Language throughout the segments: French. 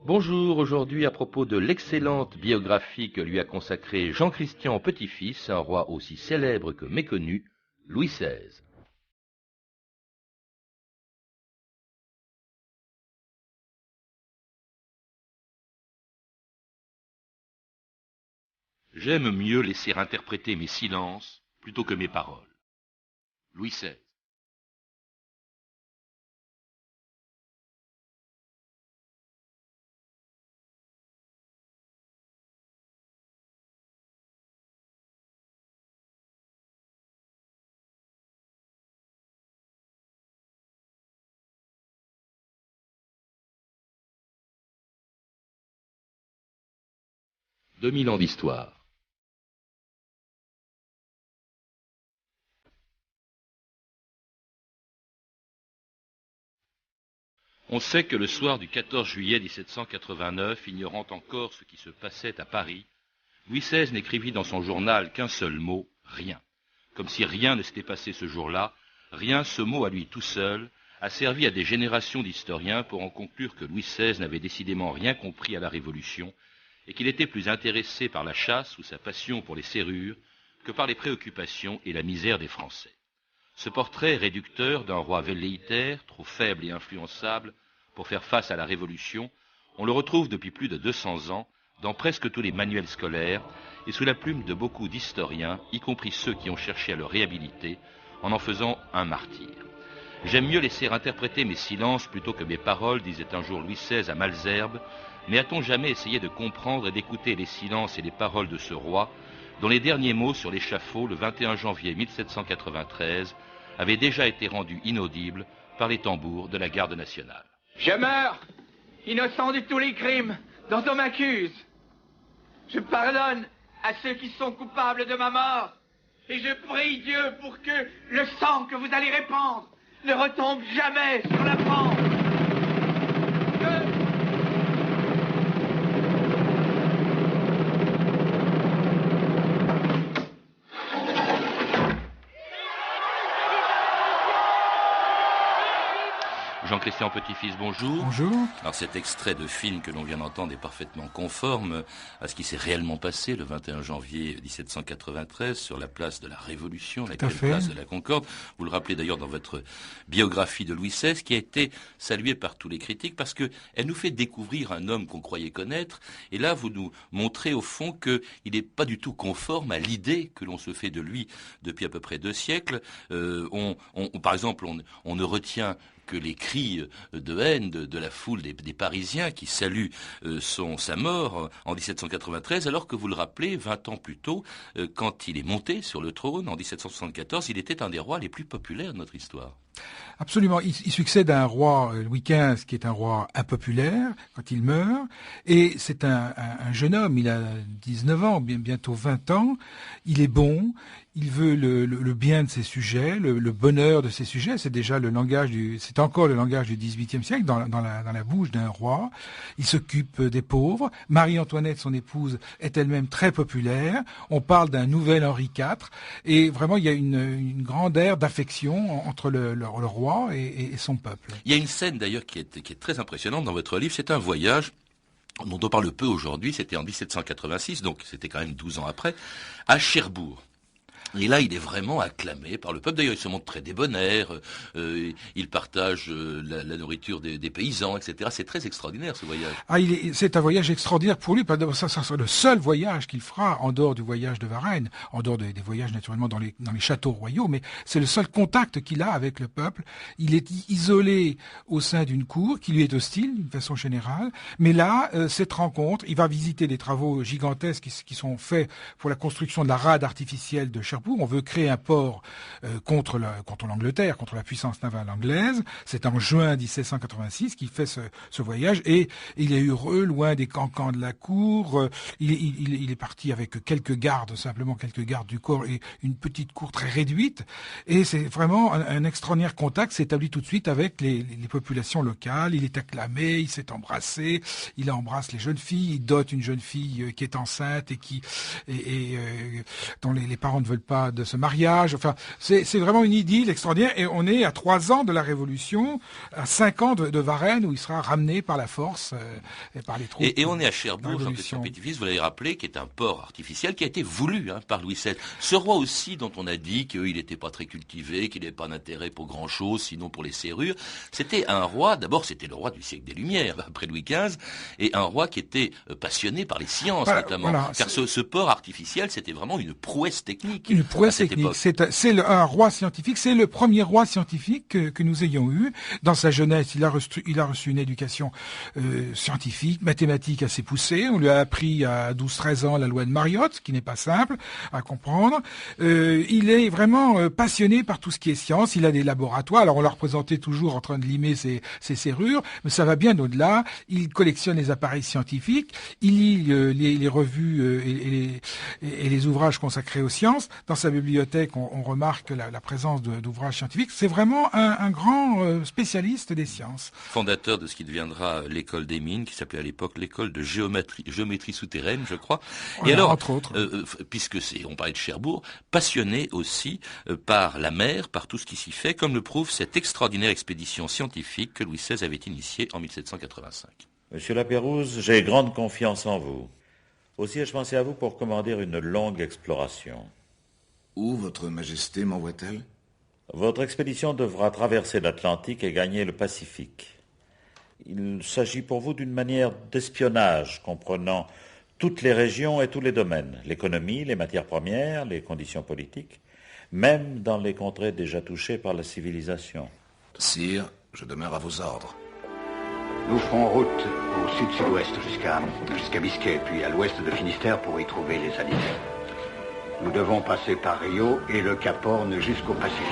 Bonjour, aujourd'hui à propos de l'excellente biographie que lui a consacrée Jean-Christian Petit-Fils, un roi aussi célèbre que méconnu, Louis XVI. J'aime mieux laisser interpréter mes silences plutôt que mes paroles. Louis XVI. « 2000 ans d'histoire. On sait que le soir du 14 juillet 1789, ignorant encore ce qui se passait à Paris, Louis XVI n'écrivit dans son journal qu'un seul mot, rien. Comme si rien ne s'était passé ce jour-là, rien, ce mot à lui tout seul, a servi à des générations d'historiens pour en conclure que Louis XVI n'avait décidément rien compris à la Révolution et qu'il était plus intéressé par la chasse ou sa passion pour les serrures que par les préoccupations et la misère des Français. Ce portrait réducteur d'un roi velléitaire, trop faible et influençable pour faire face à la Révolution, on le retrouve depuis plus de 200 ans dans presque tous les manuels scolaires et sous la plume de beaucoup d'historiens, y compris ceux qui ont cherché à le réhabiliter, en faisant un martyr. J'aime mieux laisser interpréter mes silences plutôt que mes paroles, disait un jour Louis XVI à Malesherbes, mais a-t-on jamais essayé de comprendre et d'écouter les silences et les paroles de ce roi, dont les derniers mots sur l'échafaud, le 21 janvier 1793, avaient déjà été rendus inaudibles par les tambours de la garde nationale. Je meurs, innocent de tous les crimes dont on m'accuse. Je pardonne à ceux qui sont coupables de ma mort. Et je prie Dieu pour que le sang que vous allez répandre ne retombe jamais sur la France. Jean-Christian Petit-Fils, bonjour. Bonjour. Alors cet extrait de film que l'on vient d'entendre est parfaitement conforme à ce qui s'est réellement passé le 21 janvier 1793 sur la place de la Révolution, la place de la Concorde. Vous le rappelez d'ailleurs dans votre biographie de Louis XVI, qui a été saluée par tous les critiques parce que elle nous fait découvrir un homme qu'on croyait connaître. Et là, vous nous montrez au fond qu'il n'est pas du tout conforme à l'idée que l'on se fait de lui depuis à peu près 2 siècles. Par exemple, on ne retient que les cris de haine de la foule des Parisiens qui saluent sa mort en 1793, alors que vous le rappelez, 20 ans plus tôt, quand il est monté sur le trône en 1774, il était un des rois les plus populaires de notre histoire. Absolument. Il succède à un roi, Louis XV, qui est un roi impopulaire quand il meurt. Et c'est un jeune homme, il a 19 ans, bientôt 20 ans. Il est bon, il veut le bien de ses sujets, le bonheur de ses sujets. C'est déjà c'est encore le langage du XVIIIe siècle dans la bouche d'un roi. Il s'occupe des pauvres. Marie-Antoinette, son épouse, est elle-même très populaire. On parle d'un nouvel Henri IV. Et vraiment, il y a une grande ère d'affection entre le roi et son peuple. Il y a une scène d'ailleurs qui est très impressionnante dans votre livre, c'est un voyage dont on parle peu aujourd'hui, c'était en 1786, donc c'était quand même 12 ans après, à Cherbourg. Et là, il est vraiment acclamé par le peuple. D'ailleurs, il se montre très débonnaire, il partage la nourriture des paysans, etc. C'est très extraordinaire, ce voyage. C'est un voyage extraordinaire pour lui. Ça sera le seul voyage qu'il fera en dehors du voyage de Varennes, en dehors des voyages naturellement dans les châteaux royaux, mais c'est le seul contact qu'il a avec le peuple. Il est isolé au sein d'une cour qui lui est hostile, d'une façon générale. Mais là, cette rencontre, il va visiter des travaux gigantesques qui sont faits pour la construction de la rade artificielle de Cherbourg. On veut créer un port contre l'Angleterre, contre la puissance navale anglaise. C'est en juin 1786 qu'il fait ce voyage et il est heureux, loin des cancans de la cour. Il est parti avec quelques gardes du corps et une petite cour très réduite. Et c'est vraiment un extraordinaire contact s'établit tout de suite avec les populations locales. Il est acclamé, il s'est embrassé, il embrasse les jeunes filles, il dote une jeune fille qui est enceinte et dont les parents ne veulent pas pas de ce mariage. Enfin, c'est vraiment une idylle extraordinaire. Et on est à 3 ans de la Révolution, à 5 ans de Varennes, où il sera ramené par la force et par les troupes. Et on est à Cherbourg, Jean-Christian Petit-Fils, vous l'avez rappelé, qui est un port artificiel qui a été voulu par Louis XVI. Ce roi aussi, dont on a dit qu'il n'était pas très cultivé, qu'il n'avait pas d'intérêt pour grand-chose, sinon pour les serrures, c'était un roi, d'abord c'était le roi du siècle des Lumières, après Louis XV, et un roi qui était passionné par les sciences notamment. Voilà, car ce port artificiel, c'était vraiment une prouesse technique. Une prouesse technique. C'est un roi scientifique, c'est le premier roi scientifique que nous ayons eu. Dans sa jeunesse, il a reçu une éducation scientifique, mathématique assez poussée. On lui a appris à 12-13 ans la loi de Mariotte, ce qui n'est pas simple à comprendre. Il est vraiment passionné par tout ce qui est science. Il a des laboratoires. Alors on l'a représenté toujours en train de limer ses serrures, mais ça va bien au-delà. Il collectionne les appareils scientifiques. Il lit les revues et les ouvrages consacrés aux sciences. Dans sa bibliothèque, on remarque la présence d'ouvrages scientifiques. C'est vraiment un grand spécialiste des sciences. Fondateur de ce qui deviendra l'école des mines, qui s'appelait à l'époque l'école de géométrie souterraine, je crois. Voilà, et alors, entre autres, puisque on parlait de Cherbourg, passionné aussi par la mer, par tout ce qui s'y fait, comme le prouve cette extraordinaire expédition scientifique que Louis XVI avait initiée en 1785. Monsieur Lapérouse, j'ai grande confiance en vous. Aussi ai-je pensé à vous pour commander une longue exploration. Où votre majesté m'envoie-t-elle ? Votre expédition devra traverser l'Atlantique et gagner le Pacifique. Il s'agit pour vous d'une manière d'espionnage comprenant toutes les régions et tous les domaines, l'économie, les matières premières, les conditions politiques, même dans les contrées déjà touchées par la civilisation. Sire, je demeure à vos ordres. Nous ferons route au sud-sud-ouest jusqu'à Biscay, puis à l'ouest de Finistère pour y trouver les alliés. Nous devons passer par Rio et le Cap Horn jusqu'au Pacifique.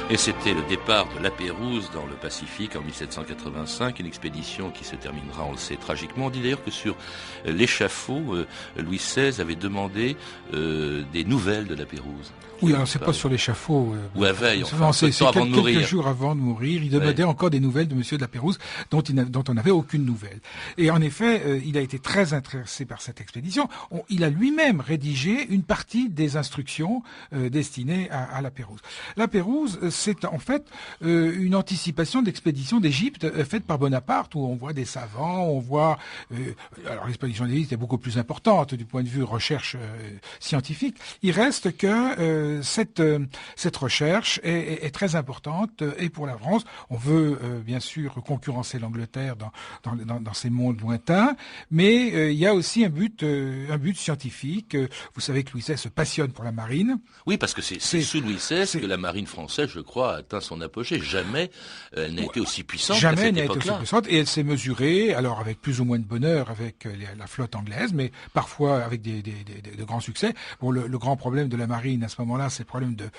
Et c'était le départ de Lapérouse dans le Pacifique en 1785, une expédition qui se terminera, on le sait, tragiquement. On dit d'ailleurs que sur l'échafaud, Louis XVI avait demandé des nouvelles de Lapérouse. Oui, alors c'est pas sur l'échafaud. Ou à veille, enfin, c'est quelques jours avant de mourir. Il demandait encore des nouvelles de Monsieur de Lapérouse, dont on n'avait aucune nouvelle. Et en effet, il a été très intéressé par cette expédition. Il a lui-même rédigé une partie des instructions destinées à Lapérouse. Lapérouse, c'est en fait une anticipation d'expédition d'Égypte faite par Bonaparte, où on voit des savants, on voit... alors l'expédition d'Égypte est beaucoup plus importante du point de vue recherche scientifique. Il reste que cette recherche est très importante et pour la France. On veut bien sûr concurrencer l'Angleterre dans ces mondes lointains, mais il y a aussi un but scientifique. Vous savez que Louis XVI se passionne pour la marine. Oui, parce que c'est sous Louis XVI que la marine française, je crois, a atteint son apogée. Jamais elle n'a été aussi puissante qu'à cette époque-là. Jamais elle n'a été aussi puissante et elle s'est mesurée, alors avec plus ou moins de bonheur avec la flotte anglaise, mais parfois avec de grands succès. Bon, le grand problème de la marine à ce moment-là, c'est le problème de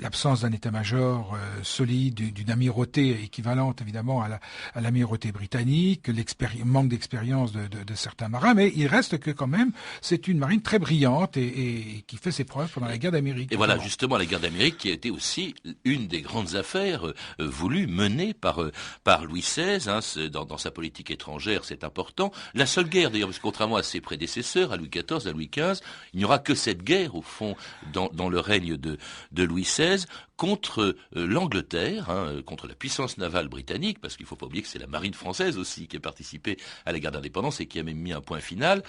l'absence d'un état-major solide, d'une amirauté équivalente évidemment à l'amirauté britannique, manque d'expérience de certains marins, mais il reste que quand même c'est une marine très brillante et qui fait ses preuves pendant la guerre d'Amérique. Et voilà, justement, la guerre d'Amérique qui a été aussi une des grandes affaires voulues, menées par Louis XVI, dans sa politique étrangère, c'est important. La seule guerre, d'ailleurs, parce que contrairement à ses prédécesseurs, à Louis XIV, à Louis XV, il n'y aura que cette guerre, au fond, dans le règne de Louis XVI, contre l'Angleterre, contre la puissance navale britannique, parce qu'il ne faut pas oublier que c'est la marine française aussi qui a participé à la guerre d'indépendance et qui a même mis un point final.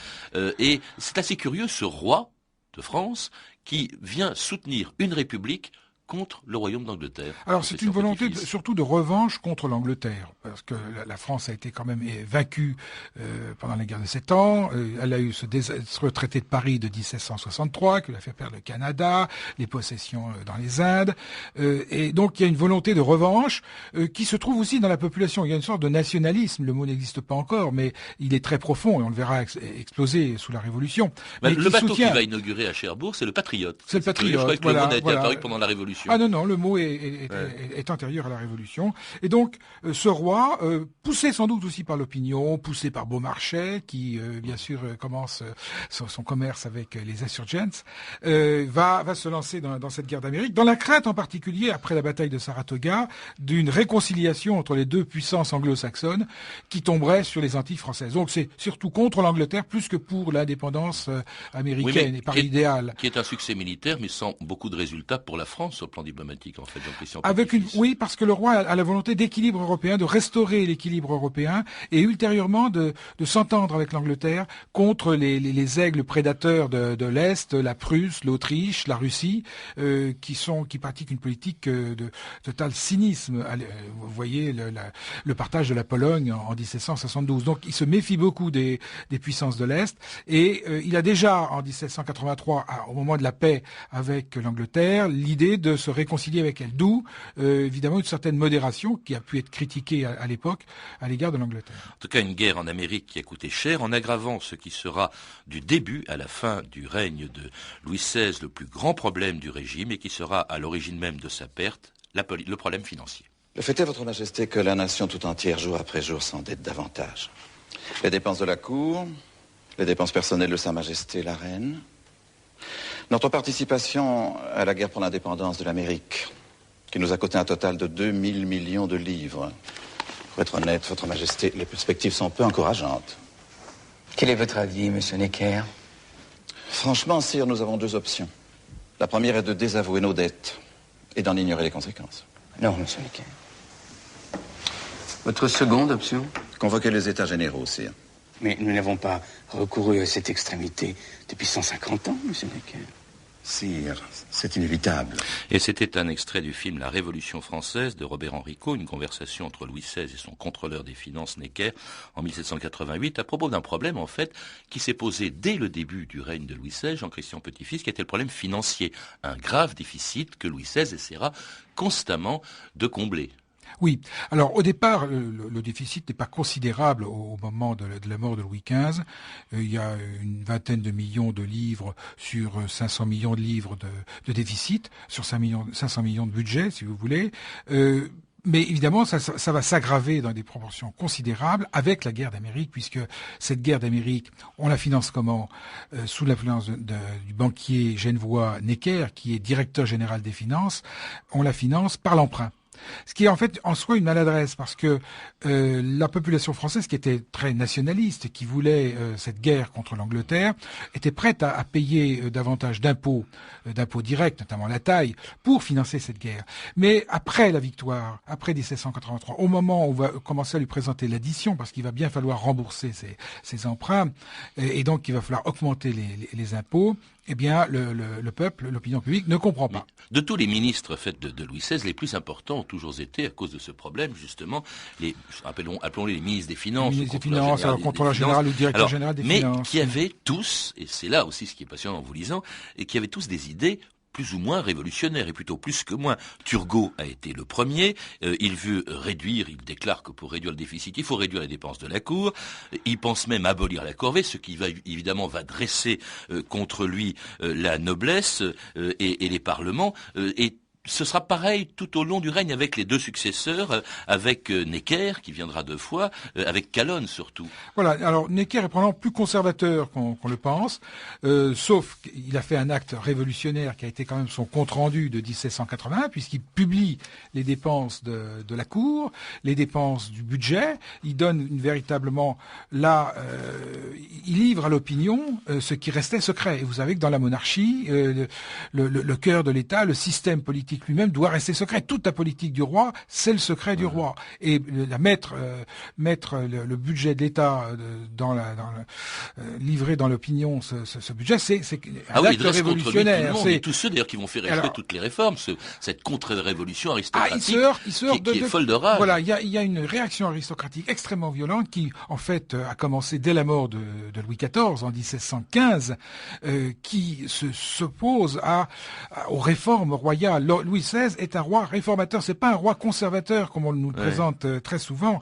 Et c'est assez curieux, ce roi de France qui vient soutenir une république contre le royaume d'Angleterre. Alors c'est une volonté surtout de revanche contre l'Angleterre, parce que la France a été quand même vaincue pendant la guerre de 7 ans. Elle a eu ce traité de Paris de 1763 qui lui a fait perdre le Canada, les possessions dans les Indes. Et donc il y a une volonté de revanche qui se trouve aussi dans la population. Il y a une sorte de nationalisme, le mot n'existe pas encore, mais il est très profond et on le verra exploser sous la Révolution. Le bateau qui va inaugurer à Cherbourg, c'est le Patriote. C'est le Patriote. Je crois que le mot a été apparu pendant la Révolution. Révolution. Ah non, le mot est antérieur à la Révolution. Et donc, ce roi, poussé sans doute aussi par l'opinion, poussé par Beaumarchais, qui bien sûr commence son commerce avec les insurgents, va se lancer dans cette guerre d'Amérique, dans la crainte en particulier, après la bataille de Saratoga, d'une réconciliation entre les deux puissances anglo-saxonnes qui tomberait sur les Antilles françaises. Donc c'est surtout contre l'Angleterre plus que pour l'indépendance américaine et par l'idéal. Qui est un succès militaire, mais sans beaucoup de résultats pour la France au plan diplomatique, en fait. Oui, parce que le roi a la volonté d'équilibre européen, de restaurer l'équilibre européen et ultérieurement de s'entendre avec l'Angleterre contre les aigles prédateurs de l'Est, la Prusse, l'Autriche, la Russie, qui pratiquent une politique de total cynisme. Vous voyez le partage de la Pologne en 1772. Donc il se méfie beaucoup des puissances de l'Est et il a déjà en 1783, au moment de la paix avec l'Angleterre, l'idée de se réconcilier avec elle. D'où évidemment une certaine modération qui a pu être critiquée à l'époque à l'égard de l'Angleterre. En tout cas, une guerre en Amérique qui a coûté cher, en aggravant ce qui sera du début à la fin du règne de Louis XVI le plus grand problème du régime et qui sera à l'origine même de sa perte, le problème financier. Le fait est, Votre Majesté, que la nation tout entière, jour après jour, s'endette davantage. Les dépenses de la cour, les dépenses personnelles de Sa Majesté la Reine, notre participation à la guerre pour l'indépendance de l'Amérique, qui nous a coûté un total de 2000 millions de livres. Pour être honnête, Votre Majesté, les perspectives sont peu encourageantes. Quel est votre avis, Monsieur Necker? Franchement, sire, nous avons deux options. La première est de désavouer nos dettes et d'en ignorer les conséquences. Non, Monsieur Necker. Votre seconde option? Convoquer les États généraux, sire. Mais nous n'avons pas recouru à cette extrémité depuis 150 ans, Monsieur Necker. Sire, c'est inévitable. Et c'était un extrait du film La Révolution française de Robert Henrico, une conversation entre Louis XVI et son contrôleur des finances Necker en 1788 à propos d'un problème en fait qui s'est posé dès le début du règne de Louis XVI, Jean-Christian Petit-Fils, qui était le problème financier, un grave déficit que Louis XVI essaiera constamment de combler. Oui. Alors au départ, le déficit n'est pas considérable au moment de la mort de Louis XV. Il y a une vingtaine de millions de livres sur 500 millions de livres de déficit, sur 500 millions de budget, si vous voulez. Mais évidemment, ça va s'aggraver dans des proportions considérables avec la guerre d'Amérique, puisque cette guerre d'Amérique, on la finance comment? Sous l'influence du banquier genevois Necker, qui est directeur général des finances, on la finance par l'emprunt. Ce qui est en fait en soi une maladresse parce que la population française qui était très nationaliste, qui voulait cette guerre contre l'Angleterre, était prête à payer davantage d'impôts directs, notamment la taille, pour financer cette guerre. Mais après la victoire, après 1783, au moment où on va commencer à lui présenter l'addition, parce qu'il va bien falloir rembourser ses emprunts, et donc il va falloir augmenter les impôts, eh bien, le peuple, l'opinion publique ne comprend pas. De tous les ministres faits de Louis XVI, les plus importants ont toujours été, à cause de ce problème, justement, appelons-les les ministres des Finances. Les ministres des Finances, le contrôleur général ou directeur général des Finances. Mais qui avaient tous, et c'est là aussi ce qui est passionnant en vous lisant, et qui avaient tous des idées plus ou moins révolutionnaire, et plutôt plus que moins. Turgot a été le premier, il veut réduire, il déclare que pour réduire le déficit, il faut réduire les dépenses de la Cour, il pense même abolir la corvée, ce qui va dresser contre lui la noblesse et les parlements, et ce sera pareil tout au long du règne avec les deux successeurs, avec Necker, qui viendra 2 fois, avec Calonne surtout. Voilà, alors Necker est probablement plus conservateur qu'on le pense, sauf qu'il a fait un acte révolutionnaire qui a été quand même son compte-rendu de 1781, puisqu'il publie les dépenses de la Cour, les dépenses du budget, il donne véritablement il livre à l'opinion ce qui restait secret. Et vous savez que dans la monarchie, le cœur de l'État, le système politique lui-même doit rester secret. Toute la politique du roi, c'est le secret du roi. Et mettre le budget de l'État livrer dans l'opinion ce budget, c'est un acte révolutionnaire. Et tous ceux d'ailleurs qui vont faire échouer toutes les réformes, cette contre-révolution aristocratique qui est folle de rage. Voilà, il y a une réaction aristocratique extrêmement violente qui, en fait, a commencé dès la mort de Louis XIV en 1715, qui s'oppose aux réformes royales. Louis XVI est un roi réformateur, c'est pas un roi conservateur comme on nous le présente très souvent.